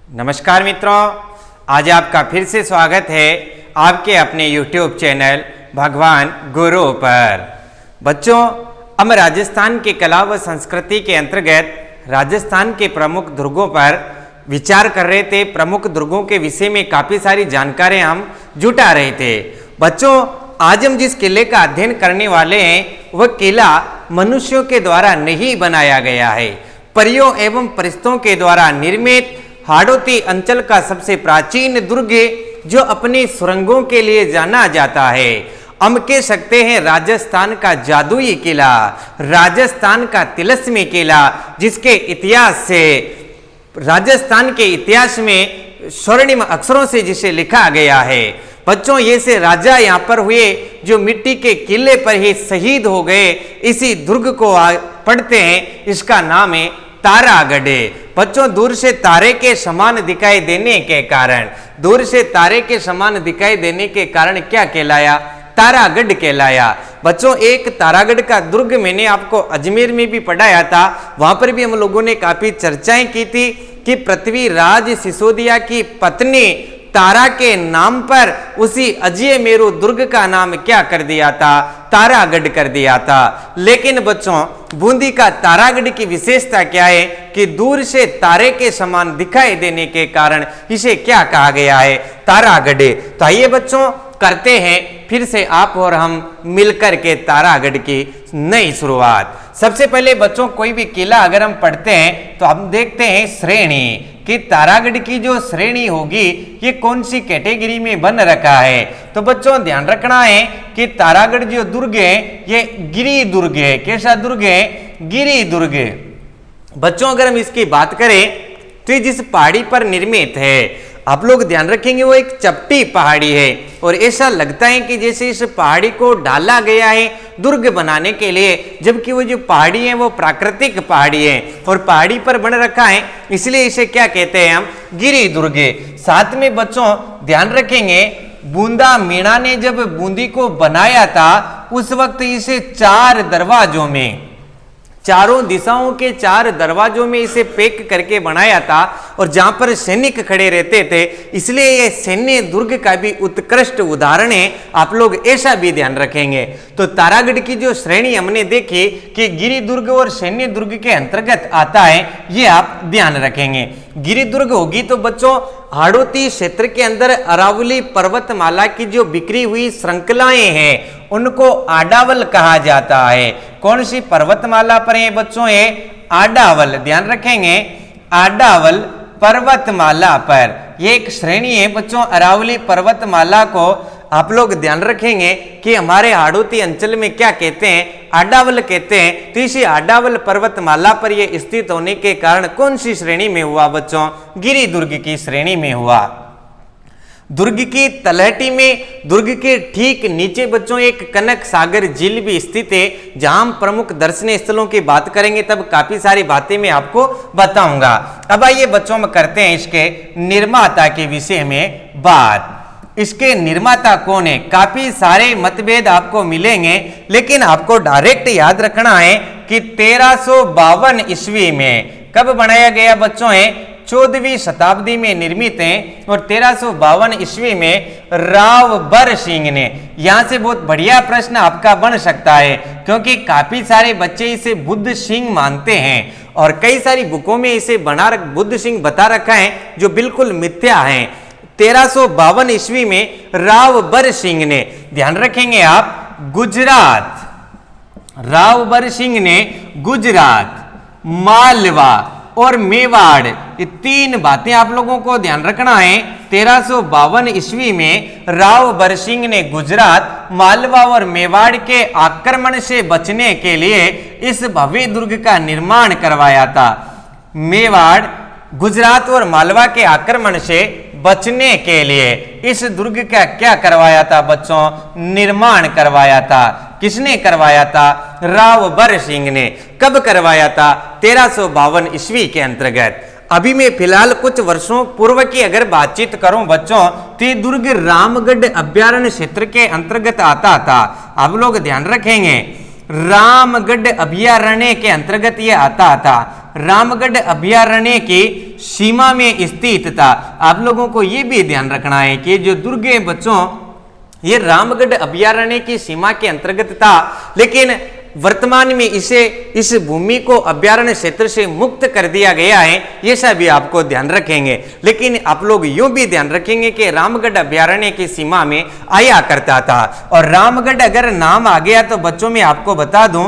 नमस्कार मित्रों, आज आपका फिर से स्वागत है आपके अपने YouTube चैनल भगवान गुरु पर। बच्चों, हम राजस्थान के कला व संस्कृति के अंतर्गत राजस्थान के प्रमुख दुर्गों पर विचार कर रहे थे। प्रमुख दुर्गों के विषय में काफ़ी सारी जानकारी हम जुटा रहे थे। बच्चों, आज हम जिस किले का अध्ययन करने वाले हैं वह किला मनुष्यों के द्वारा नहीं बनाया गया है, परियों एवं परिस्तों के द्वारा निर्मित हाड़ौती अंचल का सबसे प्राचीन दुर्ग जो अपनी सुरंगों के लिए जाना जाता है। हम कह सकते हैं राजस्थान का जादुई किला, राजस्थान का तिलस्मी किला, जिसके इतिहास से राजस्थान के इतिहास में स्वर्णिम अक्षरों से जिसे लिखा गया है। बच्चों, ये से राजा यहाँ पर हुए जो मिट्टी के किले पर ही शहीद हो गए, इसी दुर्ग को पढ़ते हैं। इसका नाम है तारागढ़। बच्चों, दूर से तारे के समान दिखाई देने के कारण, दूर से तारे के समान दिखाई देने के कारण क्या कहलाया? तारागढ़ कहलाया। बच्चों, एक तारागढ़ का दुर्ग मैंने आपको अजमेर में भी पढ़ाया था। वहां पर भी हम लोगों ने काफी चर्चाएं की थी कि पृथ्वीराज सिसोदिया की पत्नी तारा के नाम पर उसी अजय मेरु दुर्ग का नाम क्या कर दिया था? तारागढ़ कर दिया था। लेकिन बच्चों, बूंदी का तारागढ़ की विशेषता क्या है कि दूर से तारे के समान दिखाई देने के कारण इसे क्या कहा गया है? तारागढ़। तो आइए बच्चों, करते हैं फिर से आप और हम मिलकर के तारागढ़ की नई शुरुआत। सबसे पहले बच्चों, कोई भी किला अगर हम पढ़ते हैं तो हम देखते हैं श्रेणी कि तारागढ़ की जो श्रेणी होगी ये कौन सी कैटेगरी में बन रखा है। तो बच्चों, ध्यान रखना है कि तारागढ़ जो दुर्ग है ये गिरि दुर्ग है। कैसा दुर्ग है? गिरि दुर्ग। बच्चों, अगर हम इसकी बात करें तो ये जिस पहाड़ी पर निर्मित है, आप लोग ध्यान रखेंगे वो एक चपटी पहाड़ी है और ऐसा लगता है कि जैसे इस पहाड़ी को डाला गया है दुर्ग बनाने के लिए, जबकि वो जो पहाड़ी है वो प्राकृतिक पहाड़ी है और पहाड़ी पर बन रखा है, इसलिए इसे क्या कहते हैं हम? गिरि दुर्ग। साथ में बच्चों ध्यान रखेंगे, बूंदा मीणा ने जब बूंदी को बनाया था उस वक्त इसे 4 दरवाजों में, चारों दिशाओं के 4 दरवाजों में इसे पैक करके बनाया था और जहां पर सैनिक खड़े रहते थे, इसलिए यह सैन्य दुर्ग का भी उत्कृष्ट उदाहरण है। आप लोग ऐसा भी ध्यान रखेंगे। तो तारागढ़ की जो श्रेणी हमने देखी कि गिरि दुर्ग और सैन्य दुर्ग के अंतर्गत आता है, ये आप ध्यान रखेंगे। गिरि दुर्ग होगी तो बच्चों, हाड़ौती क्षेत्र के अंदर अरावली पर्वतमाला की जो बिखरी हुई श्रृंखलाएं हैं उनको आडावल कहा जाता है। कौन सी पर्वतमाला पर है बच्चों? ये आडावल। ध्यान रखेंगे, आडावल पर्वतमाला पर ये एक श्रेणी है बच्चों। अरावली पर्वतमाला को आप लोग ध्यान रखेंगे कि हमारे हाड़ौती अंचल में क्या कहते हैं? आडावल कहते हैं। तो इसी आडावल पर्वतमाला पर यह स्थित होने के कारण कौन सी श्रेणी में हुआ बच्चों? गिरि दुर्ग की श्रेणी में हुआ। दुर्ग की तलहटी में, दुर्ग के ठीक नीचे बच्चों एक कनक सागर झील भी स्थित है। जहां हम प्रमुख दर्शनीय स्थलों की बात करेंगे तब काफी सारी बातें मैं आपको बताऊंगा। अब आइए बच्चों, हम करते हैं इसके निर्माता के विषय में बात। इसके निर्माता कौन है? काफी सारे मतभेद आपको मिलेंगे, लेकिन आपको डायरेक्ट याद रखना है कि 1352 ईस्वी में कब बनाया गया बच्चों? है 14वीं शताब्दी में निर्मित है और 1352 ईस्वी में राव बर सिंह ने। यहां से बहुत बढ़िया प्रश्न आपका बन सकता है क्योंकि काफी सारे बच्चे इसे बुद्ध सिंह मानते हैं और कई सारी बुकों में इसे बुद्ध सिंह बता रखा है जो बिल्कुल मिथ्या है। 1352 ईस्वी में राव बर सिंह ने, ध्यान रखेंगे आप, गुजरात, राव बर सिंह ने गुजरात, मालवा और मेवाड़, ये 3 बातें आप लोगों को ध्यान रखना है। 1352 ईस्वी में राव बर सिंह ने गुजरात, मालवा और मेवाड़ के आक्रमण से बचने के लिए इस भव्य दुर्ग का निर्माण करवाया था। मेवाड़, गुजरात और मालवा के आक्रमण से बचने के लिए इस दुर्ग का क्या करवाया था बच्चों? निर्माण करवाया था। किसने करवाया था? राव बर सिंह ने। कब करवाया था? 1352 ईस्वी के अंतर्गत। अभी मैं फिलहाल कुछ वर्षों पूर्व की अगर बातचीत करूं बच्चों, तो ये दुर्ग रामगढ़ अभ्यारण्य क्षेत्र के अंतर्गत आता था। आप लोग ध्यान रखेंगे, रामगढ़ अभयारण्य के अंतर्गत ये आता था। रामगढ़ अभयारण्य की सीमा में स्थित था। आप लोगों को ये भी ध्यान रखना है कि जो दुर्ग है बच्चों, ये रामगढ़ अभयारण्य की सीमा के अंतर्गत था, लेकिन वर्तमान में इसे इस भूमि को अभयारण्य क्षेत्र से मुक्त कर दिया गया है, ये सभी आपको ध्यान रखेंगे। लेकिन आप लोग यूं भी ध्यान रखेंगे कि रामगढ़ अभयारण्य की सीमा में आया करता था। और रामगढ़ अगर नाम आ गया तो बच्चों में आपको बता दूं,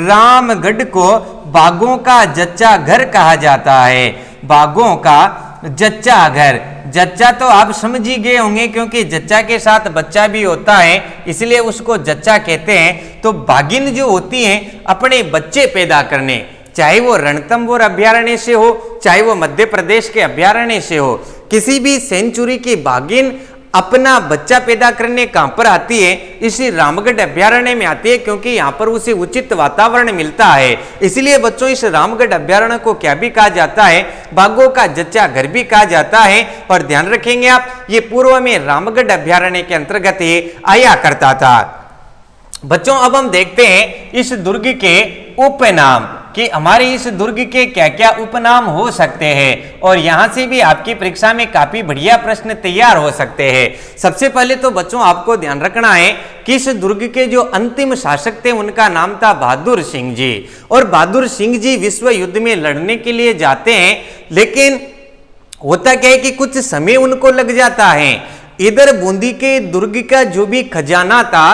रामगढ़ को बाघों का जच्चा घर कहा जाता है। बाघों का जच्चा घर, जच्चा तो आप समझ ही गए होंगे क्योंकि जच्चा के साथ बच्चा भी होता है, इसलिए उसको जच्चा कहते हैं। तो बाघिन जो होती हैं अपने बच्चे पैदा करने, चाहे वो रणथंभौर अभयारण्य से हो, चाहे वो मध्य प्रदेश के अभयारण्य से हो, किसी भी सेंचुरी की बाघिन अपना बच्चा पैदा करने कहां पर आती है? इसी रामगढ़ अभयारण्य में आती है, क्योंकि यहां पर उसे उचित वातावरण मिलता है। इसलिए बच्चों इस रामगढ़ अभयारण्य को क्या भी कहा जाता है? बाघों का जच्चा घर भी कहा जाता है। और ध्यान रखेंगे आप, ये पूर्व में रामगढ़ अभयारण्य के अंतर्गत ये आया करता था। बच्चों अब हम देखते हैं इस दुर्ग के उपनाम कि हमारे इस दुर्ग के क्या क्या उपनाम हो सकते हैं, और यहां से भी आपकी परीक्षा में काफी बढ़िया प्रश्न तैयार हो सकते हैं। सबसे पहले तो बच्चों आपको ध्यान रखना है कि इस दुर्ग के जो अंतिम शासक थे उनका नाम था बहादुर सिंह जी। और बहादुर सिंह जी विश्व युद्ध में लड़ने के लिए जाते हैं, लेकिन होता क्या है कि कुछ समय उनको लग जाता है। इधर बूंदी के दुर्ग का जो भी खजाना था,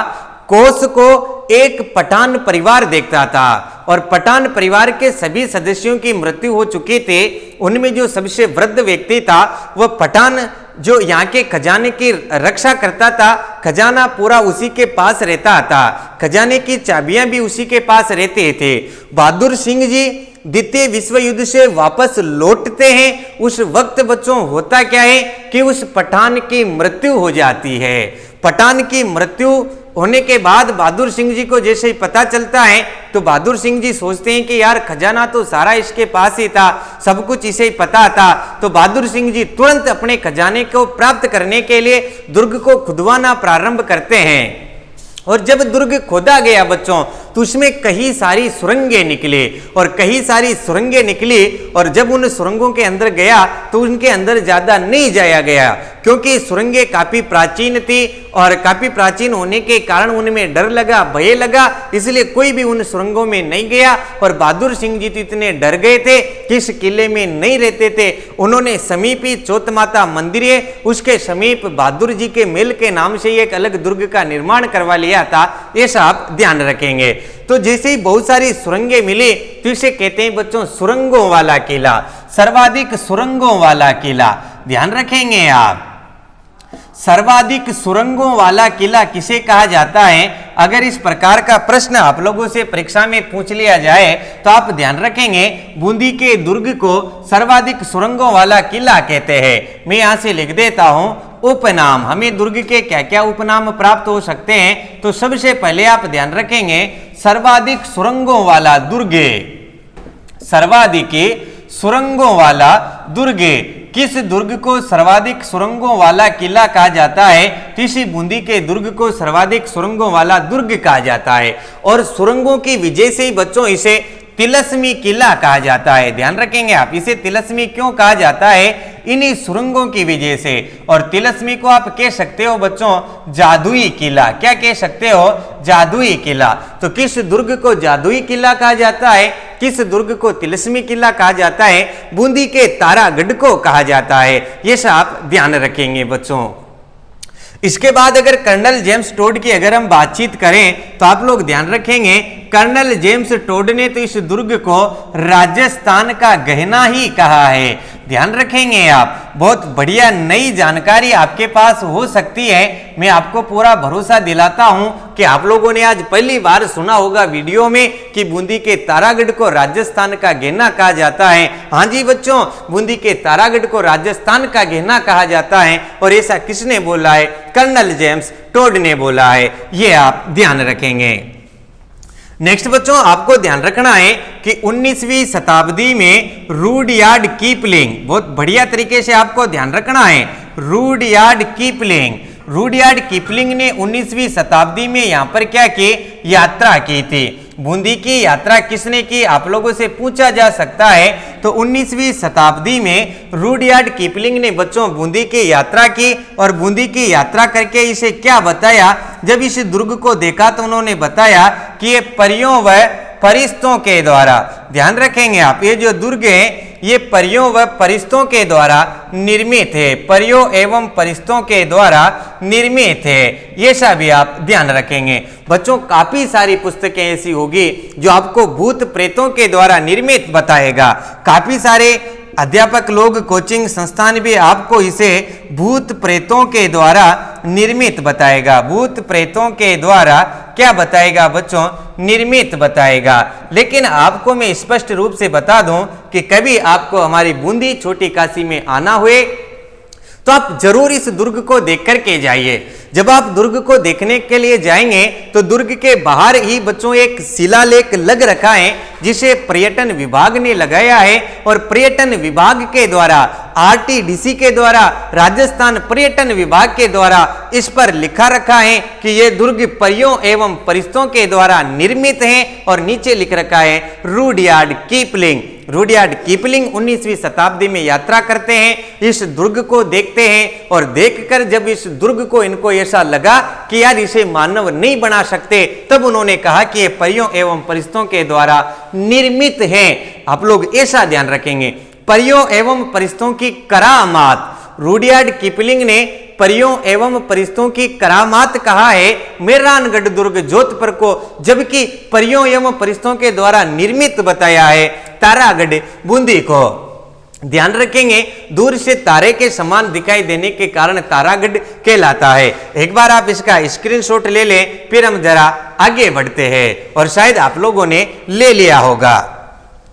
कोष को एक पठान परिवार देखता था, और पठान परिवार के सभी सदस्यों की मृत्यु हो चुकी थी। उनमें जो सबसे वृद्ध व्यक्ति था वह पठान, जो यहाँ के खजाने की रक्षा करता था, खजाना पूरा उसी के पास रहता था, खजाने की चाबियां भी उसी के पास रहते थे। बहादुर सिंह जी द्वितीय विश्व युद्ध से वापस लौटते हैं। उस वक्त बच्चों होता क्या है कि उस पठान की मृत्यु हो जाती है। पठान की मृत्यु होने के बाद बहादुर सिंह जी को जैसे ही पता चलता है तो बहादुर सिंह जी सोचते हैं कि यार खजाना तो सारा इसके पास ही था, सब कुछ इसे ही पता था। तो बहादुर सिंह जी तुरंत अपने खजाने को प्राप्त करने के लिए दुर्ग को खुदवाना प्रारंभ करते हैं। और जब दुर्ग खोदा गया बच्चों तो उसमें कई सारी सुरंगें निकले, और कई सारी सुरंगें निकली, और जब उन सुरंगों के अंदर गया तो उनके अंदर ज्यादा नहीं जाया गया, क्योंकि सुरंगें काफी प्राचीन थी, और काफी प्राचीन होने के कारण उनमें डर लगा, भय लगा, इसलिए कोई भी उन सुरंगों में नहीं गया। और बहादुर सिंह जी तो इतने डर गए थे कि इस किले में नहीं रहते थे। उन्होंने समीप ही चौथ माता मंदिर है, उसके समीप बहादुर जी के महल के नाम से एक अलग दुर्ग का निर्माण करवा लिया था। ये सब ध्यान रखेंगे। तो जैसे ही बहुत सारी सुरंगें मिली तो इसे कहते हैं बच्चों सुरंगों वाला किला, सर्वाधिक सुरंगों वाला किला। ध्यान रखेंगे आप, सर्वाधिक सुरंगों वाला किला किसे कहा जाता है? अगर इस प्रकार का प्रश्न आप लोगों से परीक्षा में पूछ लिया जाए तो आप ध्यान रखेंगे बूंदी के दुर्ग को सर्वाधिक सुरंगों वाला किला कहते हैं। मैं यहां से लिख देता हूं उपनाम। हमें दुर्ग के क्या क्या उपनाम प्राप्त हो सकते हैं? तो सबसे पहले आप ध्यान रखेंगे सर्वाधिक सुरंगों वाला दुर्ग, सर्वाधिक सुरंगों वाला दुर्ग। किस दुर्ग को सर्वाधिक सुरंगों वाला किला कहा जाता है? तो इसी बूंदी के दुर्ग को सर्वाधिक सुरंगों वाला दुर्ग कहा जाता है। और सुरंगों की वजह से ही बच्चों इसे तिलस्मी किला कहा जाता है। ध्यान रखेंगे आप, इसे तिलस्मी क्यों कहा जाता है? इन्हीं सुरंगों की वजह से। और तिलस्मी को आप कह सकते हो बच्चों जादुई किला। क्या कह सकते हो? जादुई किला। तो किस दुर्ग को जादुई किला कहा जाता है? किस दुर्ग को तिलस्मी किला कहा जाता है? बूंदी के तारागढ़ को कहा जाता है। ये सब आप ध्यान रखेंगे बच्चों। इसके बाद अगर कर्नल जेम्स टोड की अगर हम बातचीत करें तो आप लोग ध्यान रखेंगे कर्नल जेम्स टोड ने तो इस दुर्ग को राजस्थान का गहना ही कहा है। ध्यान रखेंगे आप, बहुत बढ़िया नई जानकारी आपके पास हो सकती है। मैं आपको पूरा भरोसा दिलाता हूं कि आप लोगों ने आज पहली बार सुना होगा वीडियो में कि बूंदी के तारागढ़ को राजस्थान का गहना कहा जाता है। हाँ जी बच्चों, बूंदी के तारागढ़ को राजस्थान का गहना कहा जाता है। और ऐसा किसने बोला है? कर्नल जेम्स टोड ने बोला है। ये आप ध्यान रखेंगे। नेक्स्ट बच्चों आपको ध्यान रखना है कि 19वीं शताब्दी में रुडयार्ड किपलिंग, बहुत बढ़िया तरीके से आपको ध्यान रखना है, रुडयार्ड किपलिंग, रुडयार्ड किपलिंग ने 19वीं शताब्दी में यहां पर क्या की? यात्रा की थी। बूंदी की यात्रा किसने की, आप लोगों से पूछा जा सकता है। तो 19वीं शताब्दी में रुडयार्ड किपलिंग ने बच्चों बूंदी की यात्रा की और बूंदी की यात्रा करके इसे क्या बताया, जब इस दुर्ग को देखा तो उन्होंने बताया कि ये परियों व फरिश्तों के द्वारा, ध्यान रखेंगे आप, ये जो दुर्ग है ये परियों व फरिश्तों के द्वारा निर्मित है, परियों एवं फरिश्तों के द्वारा निर्मित है, ये सब भी आप ध्यान रखेंगे। बच्चों काफी सारी पुस्तकें ऐसी होगी जो आपको भूत प्रेतों के द्वारा निर्मित बताएगा। काफी सारे अध्यापक लोग, कोचिंग संस्थान भी आपको इसे भूत प्रेतों के द्वारा निर्मित बताएगा। भूत प्रेतों के द्वारा क्या बताएगा बच्चों, निर्मित बताएगा। लेकिन आपको मैं स्पष्ट रूप से बता दूं कि कभी आपको हमारी बूंदी छोटी काशी में आना हुए तो आप जरूर इस दुर्ग को देख करके जाइए। जब आप दुर्ग को देखने के लिए जाएंगे तो दुर्ग के बाहर ही बच्चों एक शिलालेख लग रखा है जिसे पर्यटन विभाग ने लगाया है और पर्यटन विभाग के द्वारा, आरटीडीसी के द्वारा, राजस्थान पर्यटन विभाग के द्वारा इस पर लिखा रखा है कि यह दुर्ग परियों एवं फरिश्तों के द्वारा निर्मित है और नीचे लिख रखा है रुडयार्ड किपलिंग। रुडयार्ड किपलिंग 19वीं शताब्दी में यात्रा करते हैं, इस दुर्ग को देखते हैं और देखकर जब इस दुर्ग को इनको ऐसा लगा कि यार इसे मानव नहीं बना सकते, तब उन्होंने कहा कि ये परियों एवं फरिश्तों के द्वारा निर्मित है। आप लोग ऐसा ध्यान रखेंगे, परियों एवं फरिश्तों की करामात, रुडयार्ड किपलिंग ने परियों एवं फरिश्तों की करामात कहा है मेहरानगढ़ दुर्ग जोधपुर को, जबकि परियों एवं फरिश्तों के द्वारा निर्मित बताया है तारागढ़ बूंदी को। ध्यान रखेंगे, दूर से तारे के समान दिखाई देने के कारण तारागढ़ कहलाता है। एक बार आप इसका स्क्रीनशॉट ले लें, फिर हम जरा आगे बढ़ते हैं और शायद आप लोगों ने ले लिया होगा।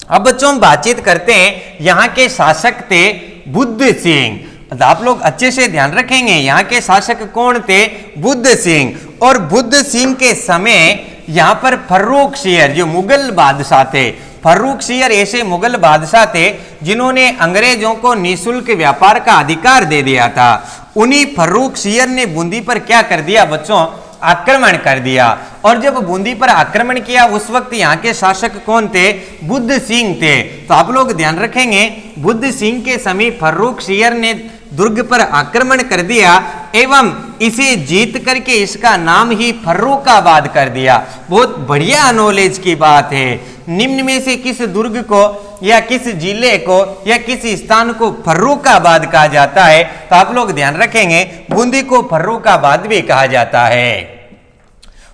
अब बच्चों हम बातचीत करते हैं, यहाँ के शासक थे बुद्ध सिंह। आप लोग अच्छे से ध्यान रखेंगे, यहाँ के शासक कौन थे, बुद्ध सिंह। और बुद्ध सिंह के समय यहाँ पर फर्रुखसियर जो मुगल बादशाह थे, फर्रुखसियर ऐसे मुगल बादशाह थे जिन्होंने अंग्रेजों को निःशुल्क व्यापार का अधिकार दे दिया था। उन्हीं फर्रुखसियर ने बूंदी पर क्या कर दिया बच्चों, आक्रमण कर दिया। और जब बूंदी पर आक्रमण किया उस वक्त यहाँ के शासक कौन थे, बुद्ध सिंह थे। तो आप लोग ध्यान रखेंगे, बुद्ध सिंह के समय फर्रुखसियर ने दुर्ग पर आक्रमण कर दिया एवं इसे जीत करके इसका नाम ही फर्रुखाबाद कर दिया। बहुत बढ़िया नॉलेज की बात है। निम्न में से किस दुर्ग को या किस जिले को या किस स्थान को फर्रुखाबाद कहा जाता है, तो आप लोग ध्यान रखेंगे बूंदी को फर्रुखाबाद भी कहा जाता है।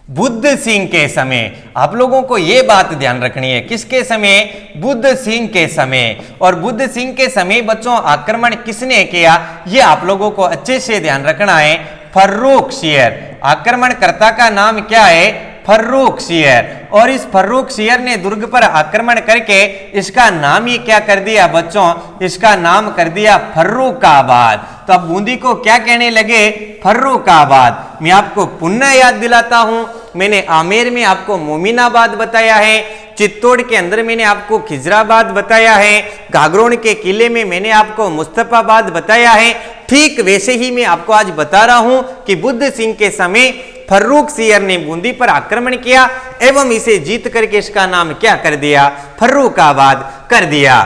बुद्ध सिंह के समय, आप लोगों को यह बात ध्यान रखनी है, किसके समय, बुद्ध सिंह के समय। और बुद्ध सिंह के समय बच्चों आक्रमण किसने किया, यह आप लोगों को अच्छे से ध्यान रखना है, फर्रुखसियर। आक्रमणकर्ता का नाम क्या है, फर्रुखसियर। और इस फर्रुखसियर ने दुर्ग पर आक्रमण करके इसका नाम ही क्या कर दिया बच्चों, इसका नाम कर दिया फर्रुखाबाद। तो अब बूंदी को क्या कहने लगे, फर्रुखाबाद। मैं आपको पुनः याद दिलाता हूं, मैंने आमेर में आपको मोमिनाबाद बताया है, चित्तौड़ के अंदर मैंने आपको खिजराबाद बताया है, गागरोन के किले में मैंने आपको मुस्तफाबाद बताया है। ठीक वैसे ही मैं आपको आज बता रहा हूं कि बुद्ध सिंह के समय फर्रुखसियर ने बूंदी पर आक्रमण किया एवं इसे जीत करके इसका नाम क्या कर दिया, फर्रुखाबाद कर दिया।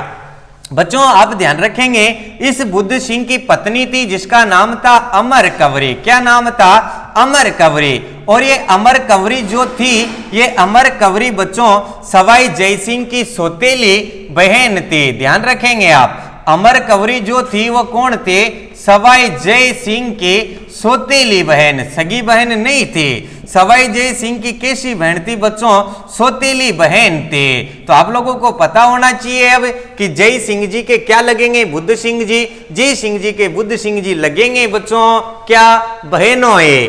बच्चों आप ध्यान रखेंगे, इस बुद्ध सिंह की पत्नी थी जिसका नाम था अमर कंवरी। क्या नाम था, अमर कंवरी। और ये अमर कंवरी जो थी, ये अमर कंवरी बच्चों सवाई जयसिंह की सौतेली बहन थी। ध्यान रखेंगे आप, अमर कंवरी जो थी वो कौन थे, सवाई जय सिंह की सौतेली बहन, सगी बहन नहीं थी। सवाई जय सिंह की कैसी बहन थी बच्चों, सौतेली बहन थी। तो आप लोगों को पता होना चाहिए अब कि जय सिंह जी के क्या लगेंगे, बुद्ध सिंह जी। जय सिंह जी के बुद्ध सिंह जी लगेंगे बच्चों क्या, बहनों है,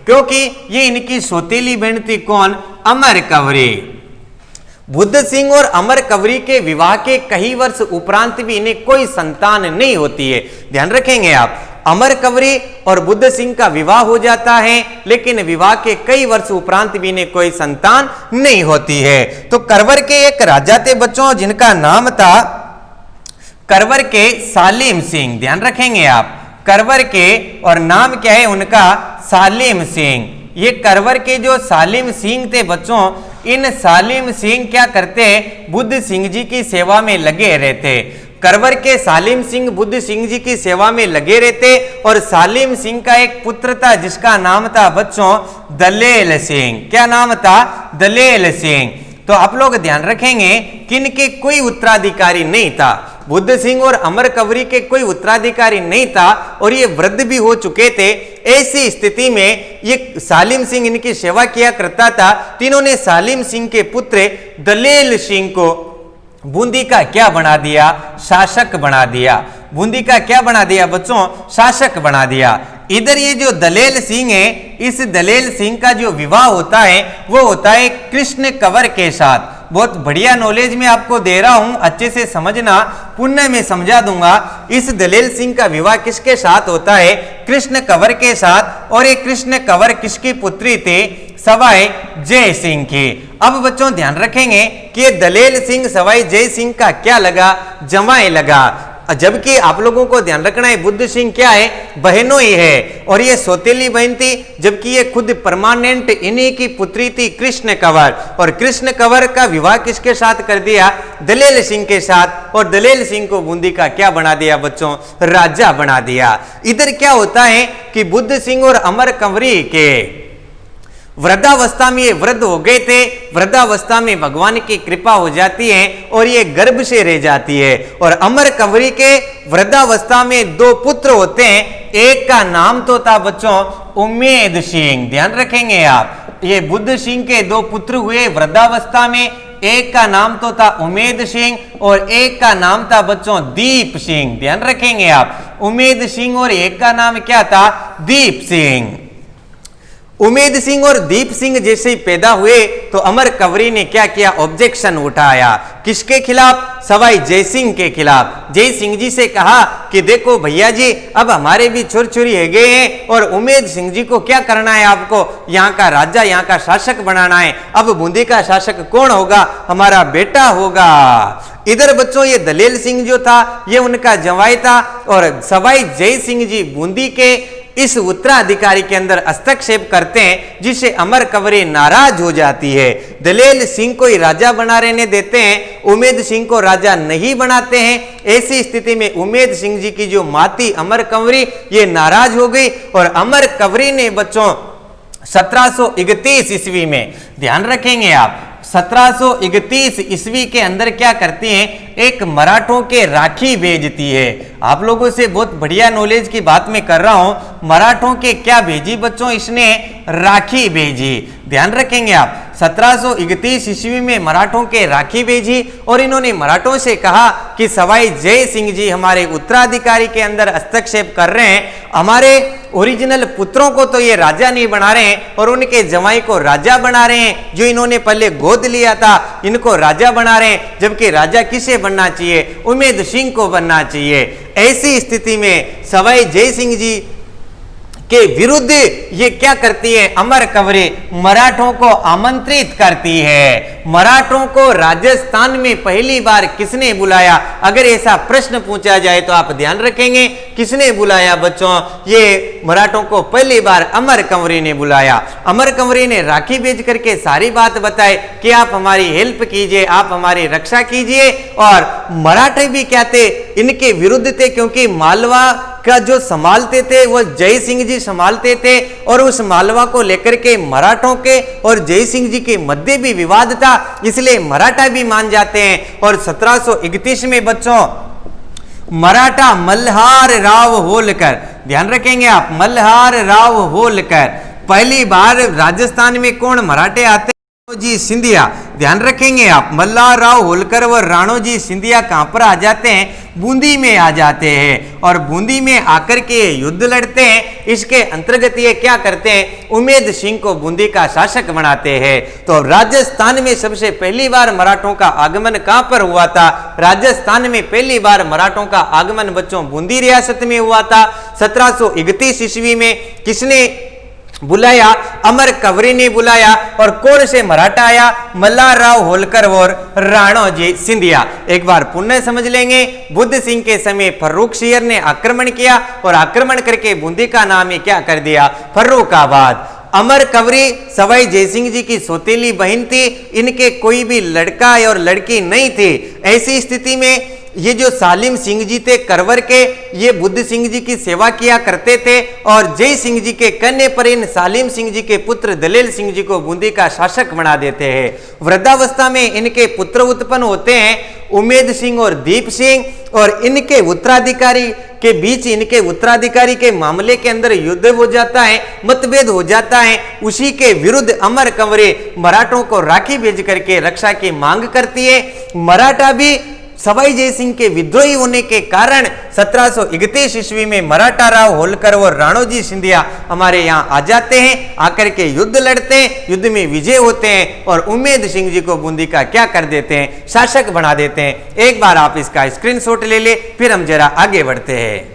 क्योंकि ये इनकी सौतेली बहन थी कौन, अमर कंवरी। बुद्ध सिंह और अमर कंवरी के विवाह के कई वर्ष उपरांत भी इन्हें कोई संतान नहीं होती है। ध्यान रखेंगे आप, अमर कंवरी और बुद्ध सिंह का विवाह हो जाता है, लेकिन विवाह के कई वर्ष उपरांत भी इन्हें कोई संतान नहीं होती है। तो करवर के एक राजा थे बच्चों जिनका नाम था करवर के सालिम सिंह। ध्यान रखेंगे आप, करवर के, और नाम क्या है उनका, सालिम सिंह। ये करवर के जो सालिम सिंह थे बच्चों, इन सालिम सिंह क्या करते, बुद्ध सिंह जी की सेवा में लगे रहते। करवर के सालिम सिंह बुद्ध सिंह जी की सेवा में लगे रहते और सालिम सिंह का एक पुत्र था जिसका नाम था बच्चों दलेल सिंह। क्या नाम था? दलेल सिंह। तो आप लोग ध्यान रखेंगे कि इनके कोई उत्तराधिकारी नहीं था, बुद्ध सिंह और अमर कंवरी के कोई उत्तराधिकारी नहीं था और ये वृद्ध भी हो चुके थे। ऐसी स्थिति में ये सालिम सिंह इनकी सेवा किया करता था। तीनों ने सालिम सिंह के पुत्र दलेल सिंह को बूंदी का क्या बना दिया? शासक बना दिया। बूंदी का क्या बना दिया बच्चों? शासक बना दिया। इधर ये जो दलेल सिंह है, इस दलेल सिंह का जो विवाह होता है वो होता है कृष्ण कंवर के साथ। बहुत बढ़िया नॉलेज में आपको दे रहा हूं, अच्छे से समझना, पुण्य में समझा दूंगा। इस दलेल सिंह का विवाह किसके साथ होता है? कृष्ण कंवर के साथ। और ये कृष्ण कंवर किसकी पुत्री थे? सवाई जय सिंह की। अब बच्चों ध्यान रखेंगे कि दलेल सिंह सवाई जय सिंह का क्या लगा? जमाई लगा। जबकि आप लोगों को ध्यान रखना है बुद्ध सिंह क्या है? बहनों ही है और ये सौतेली बहन थी, जबकि ये खुद परमानेंट इन्हीं की पुत्री थी कृष्ण कंवर। और कृष्ण कंवर का विवाह किसके साथ कर दिया? दलेल सिंह के साथ। और दलेल सिंह को बूंदी का क्या बना दिया बच्चों? राजा बना दिया। इधर क्या होता है कि बुद्ध सिंह और अमर कंवरी के वृद्धावस्था में ये वृद्ध हो गए थे। वृद्धावस्था में भगवान की कृपा हो जाती है और ये गर्भ से रह जाती है। और अमर कंवरी के वृद्धावस्था में दो पुत्र होते हैं। एक का नाम तो था बच्चों उम्मेद सिंह। ध्यान रखेंगे आप, ये बुद्ध सिंह के दो पुत्र हुए वृद्धावस्था में। एक का नाम तो था उम्मेद सिंह और एक का नाम था बच्चों दीप सिंह। ध्यान रखेंगे आप, उम्मेद सिंह और एक का नाम क्या था? दीप सिंह। उम्मेद सिंह और दीप सिंह जैसे ही पैदा हुए तो अमर कंवरी ने क्या किया? ऑब्जेक्शन उठाया। किसके खिलाफ? सवाई जय सिंह के खिलाफ। जय सिंह जी से कहा कि देखो भैया जी, अब हमारे भी छोर छोरी है गए हैं और उम्मेद सिंह जी को क्या करना है? आपको यहाँ का राजा, यहाँ का शासक बनाना है। अब बूंदी का शासक कौन होगा? हमारा बेटा होगा। इधर बच्चों ये दलेल सिंह जो था ये उनका जवाई था और सवाई जय सिंह जी बूंदी के इस उत्तराधिकारी के अंदर हस्तक्षेप करते हैं, जिससे अमर कंवरी नाराज हो जाती है। दलेल सिंह को ही राजा बना रहने देते हैं, उम्मेद सिंह को राजा नहीं बनाते हैं। ऐसी स्थिति में उम्मेद सिंह जी की जो माती अमर कंवरी ये नाराज हो गई और अमर कंवरी ने बच्चों 1731 ईस्वी में, ध्यान रखेंगे आप, 1731 ईस्वी के अंदर क्या करती हैं? एक मराठों के राखी भेजती है। आप लोगों से बहुत बढ़िया नॉलेज की बात मैं कर रहा हूं। मराठों के क्या भेजी बच्चों? इसने राखी भेजी। ध्यान रखेंगे आप, 1731 ईस्वी में मराठों के राखी भेजी और इन्होंने मराठों से कहा कि सवाई जय सिंह जी हमारे उत्तराधिकारी के अंदर हस्तक्षेप कर रहे हैं। हमारे ओरिजिनल पुत्रों को तो ये राजा नहीं बना रहे हैं और उनके जवाई को राजा बना रहे हैं। जो इन्होंने पहले गोद लिया था इनको राजा बना रहे हैं, जबकि राजा किसे बनना चाहिए? उम्मेद सिंह को बनना चाहिए। ऐसी स्थिति में सवाई जय सिंह जी के विरुद्ध ये क्या करती है? अमर कंवरी मराठों को आमंत्रित करती है। मराठों को राजस्थान में पहली बार किसने बुलाया? अगर ऐसा प्रश्न पूछा जाए तो आप ध्यान रखेंगे किसने बुलाया बच्चों? ये मराठों को पहली बार अमर कंवरी ने बुलाया। अमर कंवरी ने राखी भेज करके सारी बात बताई कि आप हमारी हेल्प कीजिए, आप हमारी रक्षा कीजिए। और मराठे भी क्या थे? इनके विरुद्ध थे, क्योंकि मालवा का जो संभालते थे वो जय सिंह जी संभालते थे और उस मालवा को लेकर के मराठों के और जय सिंह जी के मध्य भी विवाद था, इसलिए मराठा भी मान जाते हैं। और 1731 में बच्चों मराठा मल्हार राव होलकर, ध्यान रखेंगे आप, मल्हार राव होलकर, पहली बार राजस्थान में कौन मराठे आते? जी सिंधिया। ध्यान रखेंगे आप, मल्हार राव होलकर व राणोजी सिंधिया कहां पर आ जाते हैं? बूंदी में आ जाते हैं और बूंदी में आकर के युद्ध लड़ते हैं। इसके अंतर्गत ये क्या करते हैं? उम्मेद सिंह को बूंदी का शासक बनाते हैं। तो राजस्थान में सबसे पहली बार मराठों का आगमन कहां पर हुआ था? राजस्थान में पहली बार मराठों का आगमन बच्चों बूंदी रियासत में हुआ था। 1731 ईस्वी में किसने बुलाया? अमर कंवरी ने बुलाया। और कौन से मराठा आया? मल्हार राव होलकर और राणोजी सिंधिया। एक बार पुनः समझ लेंगे, बुद्ध सिंह के समय फर्रुखसिंह ने आक्रमण किया और आक्रमण करके बूंदी का नाम ही क्या कर दिया? फर्रुखाबाद। अमर कंवरी सवाई जयसिंह जी की सौतेली बहन थी, इनके कोई भी लड़का और लड़की नहीं थी। ऐसी स्थिति में ये जो सालिम सिंह जी थे करवर के, ये बुद्ध सिंह जी की सेवा किया करते थे और जय सिंह जी के कहने पर इन सालिम सिंह जी के पुत्र दलेल सिंह जी को बूंदी का शासक बना देते हैं। वृद्धावस्था में इनके पुत्र उत्पन्न होते हैं, उमेद सिंह और दीप सिंह, और इनके उत्तराधिकारी के बीच इनके उत्तराधिकारी के मामले के अंदर युद्ध हो जाता है, मतभेद हो जाता है। उसी के विरुद्ध अमर कंवरी मराठों को राखी भेज करके रक्षा की मांग करती है। मराठा भी सवाई जयसिंह के विद्रोही होने के कारण 1731 ईस्वी में मराठा राव होलकर और राणोजी सिंधिया हमारे यहाँ आ जाते हैं, आकर के युद्ध लड़ते हैं, युद्ध में विजय होते हैं और उमेद सिंह जी को बूंदी का क्या कर देते हैं, शासक बना देते हैं। एक बार आप इसका स्क्रीनशॉट ले ले, फिर हम जरा आगे बढ़ते हैं।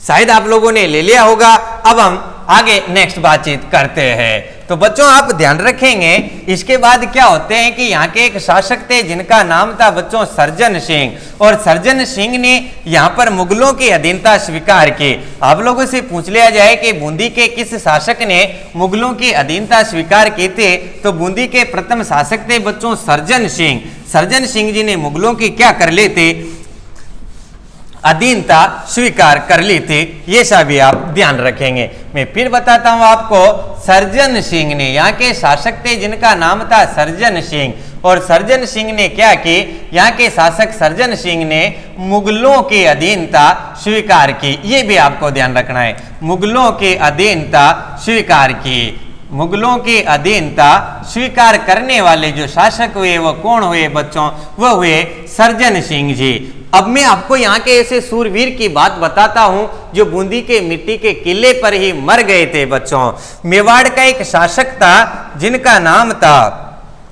शायद आप लोगों ने ले लिया होगा। अब हम आगे नेक्स्ट बातचीत करते हैं। तो बच्चों आप ध्यान रखेंगे, इसके बाद क्या होते हैं कि यहाँ के एक शासक थे जिनका नाम था बच्चों सर्जन सिंह, और सर्जन सिंह ने यहाँ पर मुगलों की अधीनता स्वीकार की। आप लोगों से पूछ लिया जाए कि बूंदी के किस शासक ने मुगलों की अधीनता स्वीकार की थी, तो बूंदी के प्रथम शासक थे बच्चों सर्जन सिंह। सर्जन सिंह जी ने मुगलों की क्या कर ली थी, अधीनता स्वीकार कर ली थी। ये सब भी आप ध्यान रखेंगे। मैं फिर बताता हूं आपको, सर्जन सिंह ने यहाँ के शासक थे जिनका नाम था सर्जन सिंह, और सर्जन सिंह ने क्या की, यहाँ के शासक सर्जन सिंह ने मुगलों की अधीनता स्वीकार की। ये भी आपको ध्यान रखना है, मुगलों की अधीनता स्वीकार की। मुगलों की अधीनता स्वीकार करने वाले जो शासक हुए वो कौन हुए बच्चों, वो हुए सर्जन सिंह जी। अब मैं आपको यहाँ के ऐसे सूरवीर की बात बताता हूं जो बूंदी के मिट्टी के किले पर ही मर गए थे बच्चों। मेवाड़ का एक शासक था जिनका नाम था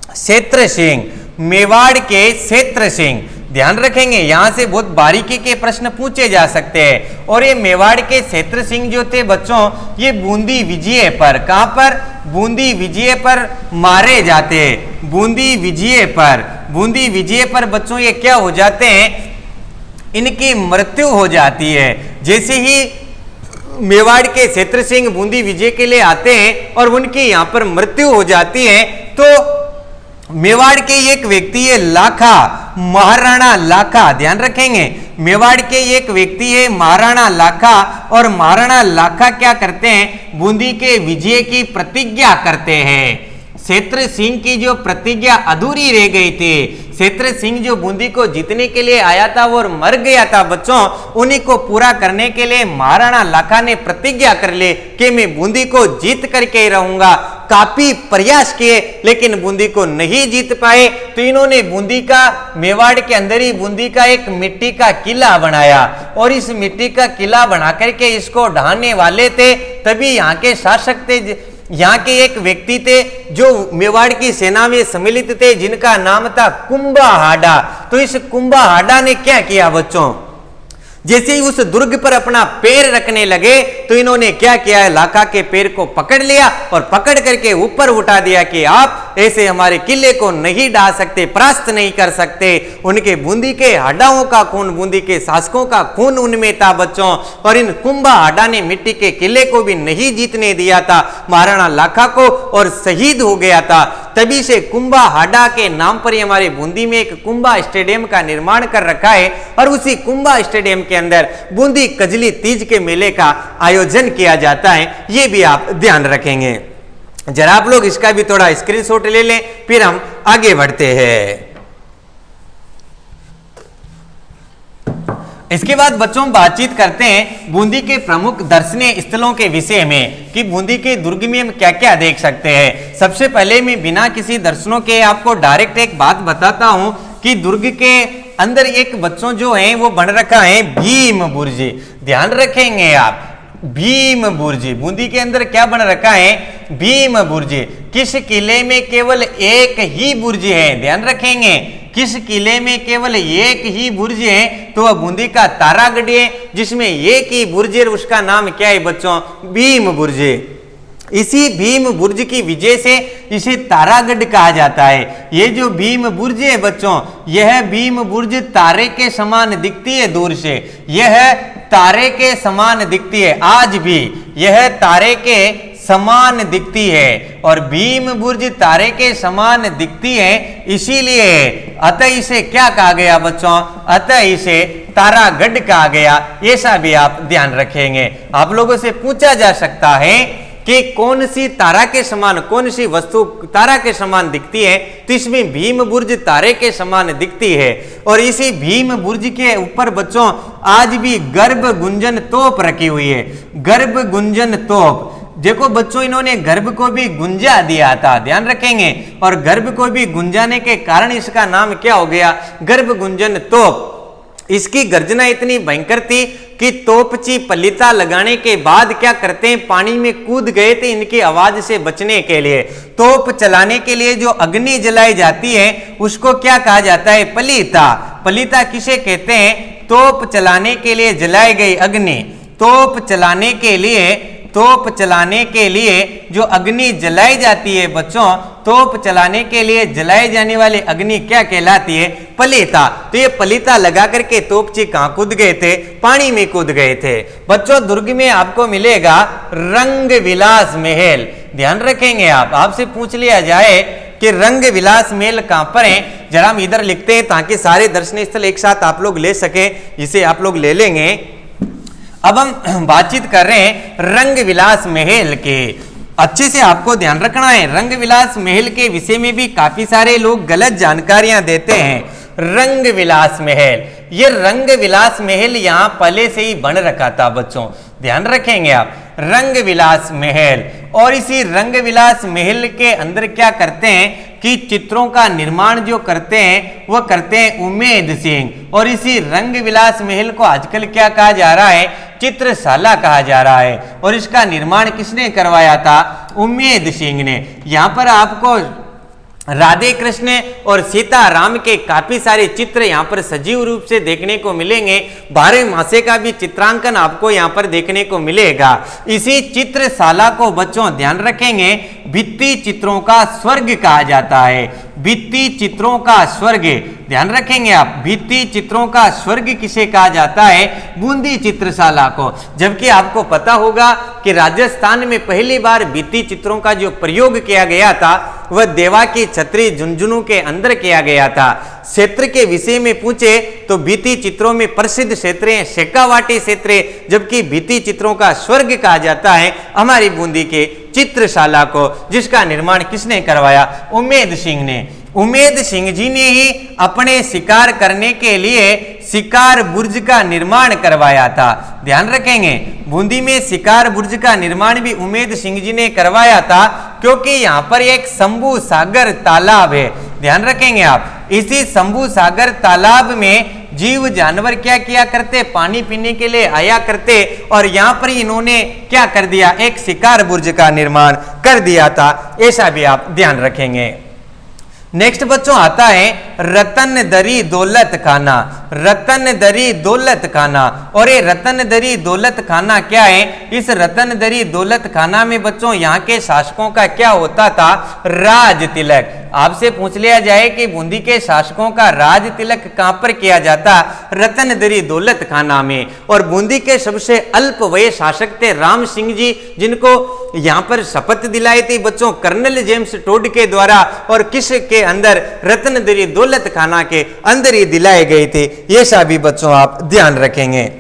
क्षेत्र सिंह, मेवाड़ के क्षेत्र सिंह। ध्यान रखेंगे, यहां से बहुत बारीकी के प्रश्न पूछे जा सकते हैं। और ये मेवाड़ के क्षेत्र सिंह जो थे बच्चों, ये बूंदी विजय पर, कहां पर, बूंदी विजय पर मारे जाते हैं। बूंदी विजय पर, बूंदी विजय पर बच्चों ये क्या हो जाते हैं, इनकी मृत्यु हो जाती है। जैसे ही मेवाड़ के क्षेत्र सिंह बूंदी विजय के लिए आते हैं और उनकी यहाँ पर मृत्यु हो जाती है, तो मेवाड़ के एक व्यक्ति है लाखा, महाराणा लाखा। ध्यान रखेंगे, मेवाड़ के एक व्यक्ति है महाराणा लाखा, और महाराणा लाखा क्या करते हैं, बूंदी के विजय की प्रतिज्ञा करते हैं। क्षेत्र सिंह की जो प्रतिज्ञा अधूरी रह गई थी, क्षेत्र सिंह जो बूंदी को जीतने के लिए आया था और मर गया था बच्चों, उन्हीं को पूरा करने के लिए महाराणा लाखा ने प्रतिज्ञा कर ली कि मैं बूंदी को जीत करके रहूंगा। काफी प्रयास किए लेकिन बूंदी को नहीं जीत पाए, तो इन्होंने बूंदी का, मेवाड़ के अंदर ही बूंदी का एक मिट्टी का किला बनाया, और इस मिट्टी का किला बना करके इसको ढाने वाले थे तभी यहाँ के शासक थे, यहाँ के एक व्यक्ति थे जो मेवाड़ की सेना में सम्मिलित थे जिनका नाम था कुंभा हाडा। तो इस कुंभा हाडा ने क्या किया बच्चों, जैसे ही उस दुर्ग पर अपना पैर रखने लगे तो इन्होंने क्या किया है, लाखा के पैर को पकड़ लिया और पकड़ करके ऊपर उठा दिया कि आप ऐसे हमारे किले को नहीं ढा सकते, परास्त नहीं कर सकते। उनके बूंदी के हाडाओं का खून, बूंदी के शासकों का खून उनमें था बच्चों, और इन कुंभा हाडा ने मिट्टी के किले को भी नहीं जीतने दिया था महाराणा लाखा को, और शहीद हो गया था। तभी से कुंभा हाडा के नाम पर ही हमारे बूंदी में एक कुंभा स्टेडियम का निर्माण कर रखा है, और उसी कुंभा स्टेडियम के अंदर बूंदी कजली तीज के मेले का आयोजन किया जाता है। ये भी आप ध्यान रखेंगे। जरा आप लोग इसका भी थोड़ा स्क्रीनशॉट ले लें, फिर हम आगे बढ़ते हैं। इसके बाद बच्चों बातचीत करते हैं बूंदी के प्रमुख दर्शनीय स्थलों के विषय में, कि बूंदी के दुर्ग में हम क्या क्या देख सकते हैं। सबसे पहले मैं बिना किसी दर्शनों के आपको डायरेक्ट एक बात बताता हूं कि दुर्ग के अंदर एक बच्चों जो है वो बन रखा है भीम बुर्ज। ध्यान रखेंगे आप, भीम बुर्ज, बूंदी के अंदर क्या बन रखा है, भीम बुर्ज। किस किले में केवल एक ही बुर्ज है, ध्यान रखेंगे, किस किले में केवल एक ही बुर्ज है, तो वह बूंदी का तारागढ़ है जिसमें एक ही बुर्ज है, उसका नाम क्या है बच्चों, भीम बुर्ज। इसी भीम बुर्ज की वजह से इसे तारागढ़ कहा जाता है। ये जो भीम बुर्ज है बच्चों, यह भीम बुर्ज तारे के समान दिखती है दूर से, यह तारे के समान दिखती है, आज भी यह तारे के समान दिखती है और भीम बुर्ज तारे के समान दिखती है, इसीलिए अतः इसे क्या कहा गया बच्चों, अतः इसे तारागढ़ कहा गया। ऐसा भी आप ध्यान रखेंगे। आप लोगों से पूछा जा सकता है कि कौन सी तारा के समान, कौन सी वस्तु तारा के समान दिखती है, तो इसमें भीम बुर्ज तारे के समान दिखती है। और इसी भीम बुर्ज के ऊपर बच्चों आज भी गर्भ गुंजन तोप रखी हुई है, गर्भ गुंजन तोप। देखो बच्चों, इन्होंने गर्भ को भी गुंजा दिया था, ध्यान रखेंगे, और गर्भ को भी गुंजाने के कारण इसका नाम क्या हो गया, गर्भ गुंजन तोप। इसकी गर्जना इतनी भयंकर थी कि तोपची पलिता लगाने के बाद क्या करते हैं, पानी में कूद गए थे इनकी आवाज से बचने के लिए। तोप चलाने के लिए जो अग्नि जलाई जाती है उसको क्या कहा जाता है, पलिता। पलिता किसे कहते हैं, तोप चलाने के लिए जलाई गई अग्नि। तोप चलाने के लिए, तोप चलाने के लिए जो अग्नि जलाई जाती है बच्चों, तोप चलाने के लिए जलाई जाने वाली अग्नि क्या कहलाती है, पलिता। तो ये पलिता लगा करके तोपची कहां कूद गए थे, पानी में कूद गए थे। बच्चों दुर्ग में आपको मिलेगा रंग विलास महल, ध्यान रखेंगे आप, आपसे पूछ लिया जाए कि रंग विलास महल कहां पर है, जरा हम इधर लिखते हैं ताकि सारे दर्शनीय स्थल एक साथ आप लोग ले सके, इसे आप लोग ले लेंगे। अब हम बातचीत कर रहे हैं रंग विलास महल के। अच्छे से आपको ध्यान रखना है, रंग विलास महल के विषय में भी काफी सारे लोग गलत जानकारियां देते हैं। रंग विलास महल, ये रंग विलास महल यहां पहले से ही बन रखा था बच्चों, ध्यान रखेंगे आप, रंग विलास महल। और इसी रंग विलास महल के अंदर क्या करते हैं कि चित्रों का निर्माण जो करते हैं वह करते हैं उमेद सिंह। और इसी रंग विलास महल को आजकल क्या कहा जा रहा है, चित्रशाला कहा जा रहा है। और इसका निर्माण किसने करवाया था, उमेद सिंह ने। यहां पर आपको राधे कृष्ण और सीता राम के काफी सारे चित्र यहाँ पर सजीव रूप से देखने को मिलेंगे। 12 मासे का भी चित्रांकन आपको यहाँ पर देखने को मिलेगा। इसी चित्रशाला को बच्चों ध्यान रखेंगे, भित्ति चित्रों का स्वर्ग कहा जाता है। भित्ति चित्रों का स्वर्ग, ध्यान रखेंगे आप, भित्ति चित्रों का स्वर्ग किसे कहा जाता है, बूंदी चित्रशाला को। जबकि आपको पता होगा कि राजस्थान में पहली बार भित्ति चित्रों का जो प्रयोग किया गया था वह देवा की छतरी झुंझुनू के अंदर किया गया था। क्षेत्र के विषय में पूछे तो भित्ति चित्रों में प्रसिद्ध क्षेत्र है शेखावाटी क्षेत्र, जबकि भित्ति चित्रों का स्वर्ग कहा जाता है हमारी बूंदी के चित्रशाला को, जिसका निर्माण किसने करवाया, उमेद सिंह ने। उमेद सिंह जी ने ही अपने शिकार करने के लिए शिकार बुर्ज का निर्माण करवाया था, ध्यान रखेंगे। बूंदी में शिकार बुर्ज का निर्माण भी उमेद सिंह जी ने करवाया था, क्योंकि यहाँ पर एक शंभू सागर तालाब है, ध्यान रखेंगे आप। इसी शंभू सागर तालाब में जीव जानवर क्या किया करते, पानी पीने के लिए आया करते, और यहाँ पर इन्होंने क्या कर दिया, एक शिकार बुर्ज का निर्माण कर दिया था, ऐसा भी आप ध्यान रखेंगे। नेक्स्ट बच्चों आता है रतन दरी दौलत खाना। रतन दरी दौलत खाना, और ये रतन दरी दौलत खाना क्या है, इस रतन दरी दौलत खाना में बच्चों यहाँ के शासकों का क्या होता था, राज तिलक। आपसे पूछ लिया जाए कि बूंदी के शासकों का राज तिलक कहां पर किया जाता, रतन दरी दौलत खाना में। और बूंदी के सबसे अल्प वय शासक थे राम सिंह जी, जिनको यहाँ पर शपथ दिलाई थी बच्चों कर्नल जेम्स टोड के द्वारा, और किस के अंदर, रतन दरी दौलत खाना के अंदर ही दिलाए गए थे। ये सभी बच्चों आप ध्यान रखेंगे।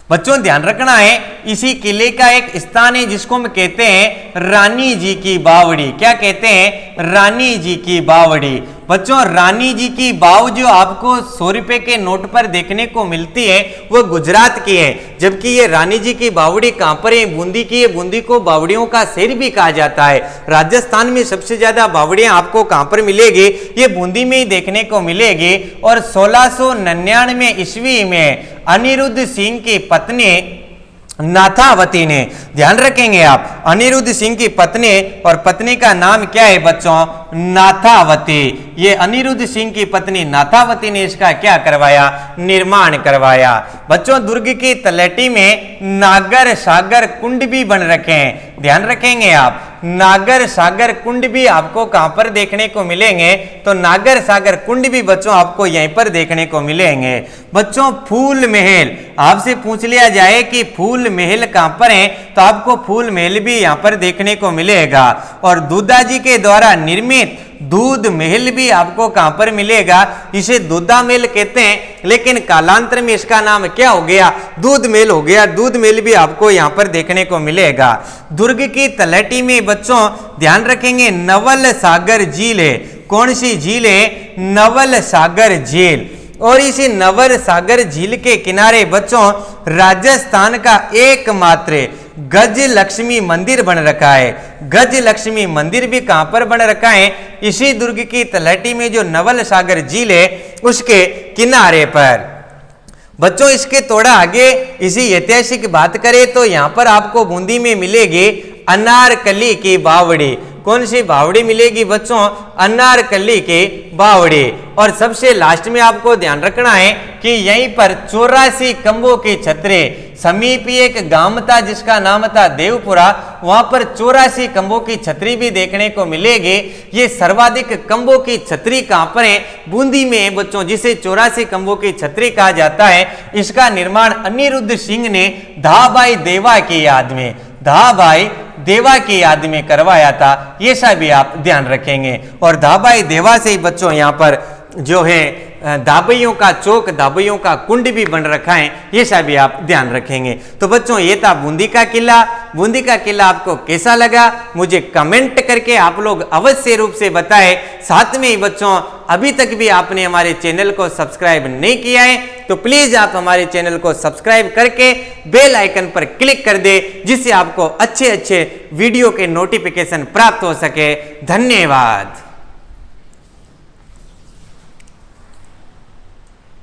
बच्चों ध्यान रखना है, इसी किले का एक स्थान है जिसको हम कहते हैं रानी जी की बावड़ी। क्या कहते हैं, रानी जी की बावड़ी। बच्चों रानी जी की बाव जो आपको 100 रुपए के नोट पर देखने को मिलती है वो गुजरात की है, जबकि ये रानी जी की बावड़ी कहां पर है, बूंदी की है। बूंदी को बावड़ियों का शहर भी कहा जाता है। राजस्थान में सबसे ज्यादा बावड़ियां आपको कहां पर मिलेगी, ये बूंदी में ही देखने को मिलेगी। और 1699 ईस्वी में अनिरुद्ध सिंह की पत्नी नाथावती ने। ध्यान रखेंगे आप, अनिरुद्ध सिंह की पत्नी, और पत्नी का नाम क्या है बच्चों? नाथावती। ये अनिरुद्ध सिंह की पत्नी नाथावती ने इसका क्या करवाया? निर्माण करवाया। बच्चों दुर्ग की तलहटी में नागर सागर कुंड भी बन रखे हैं। ध्यान रखेंगे आप, नागर सागर कुंड भी आपको कहां पर देखने को मिलेंगे? तो नागर सागर कुंड भी बच्चों आपको यहीं पर देखने को मिलेंगे। बच्चों फूल महल, आपसे पूछ लिया जाए कि फूल महल कहां पर है, तो आपको फूल महल भी यहां पर देखने को मिलेगा। और दूधा जी के द्वारा निर्मित दूध महल भी आपको कहां पर मिलेगा? इसे दूधा महल कहते हैं, लेकिन कालांतर में इसका नाम क्या हो गया? दूध महल हो गया। दूध महल भी आपको यहां पर देखने को मिलेगा। दुर्ग की तलहटी में बच्चों ध्यान रखेंगे नवल सागर झील है। कौन सी झील है? नवल सागर झील। और इसी नवल सागर झील के किनारे बच्चों राजस्थान का एकमात्र गज लक्ष्मी मंदिर बन रखा है। गज लक्ष्मी मंदिर भी कहां पर बन रखा है? इसी दुर्ग की तलहटी में जो नवल सागर झील है उसके किनारे पर। बच्चों इसके थोड़ा आगे इसी ऐतिहासिक बात करें तो यहां पर आपको बूंदी में मिलेगी अनारकली की बावड़ी। कौन सी बावड़ी मिलेगी बच्चों? अनारकली की बावड़ी। और सबसे लास्ट में आपको ध्यान रखना है कि यहीं पर 84 कंबों की छतरी, समीप एक गांव था जिसका नाम था देवपुरा, वहां पर 84 कंबों की छतरी भी देखने को मिलेगी। ये सर्वाधिक कंबों की छतरी कहां पर है? बूंदी में है बच्चों, जिसे 84 कंबों की छतरी कहा जाता है। इसका निर्माण अनिरुद्ध सिंह ने धाबाई देवा की याद में, धाबाई देवा की याद में करवाया था। ये सब भी आप ध्यान रखेंगे। और धाबाई देवा से ही बच्चों यहाँ पर जो है दाबैयों का चौक, दाबैयों का कुंड भी बन रखा है। ये सब भी आप ध्यान रखेंगे। तो बच्चों ये था बूंदी का किला। बूंदी का किला आपको कैसा लगा मुझे कमेंट करके आप लोग अवश्य रूप से बताएं। साथ में ही बच्चों अभी तक भी आपने हमारे चैनल को सब्सक्राइब नहीं किया है तो प्लीज आप हमारे चैनल को सब्सक्राइब करके बेल आइकन पर क्लिक कर दे, जिससे आपको अच्छे अच्छे वीडियो के नोटिफिकेशन प्राप्त हो सके। धन्यवाद।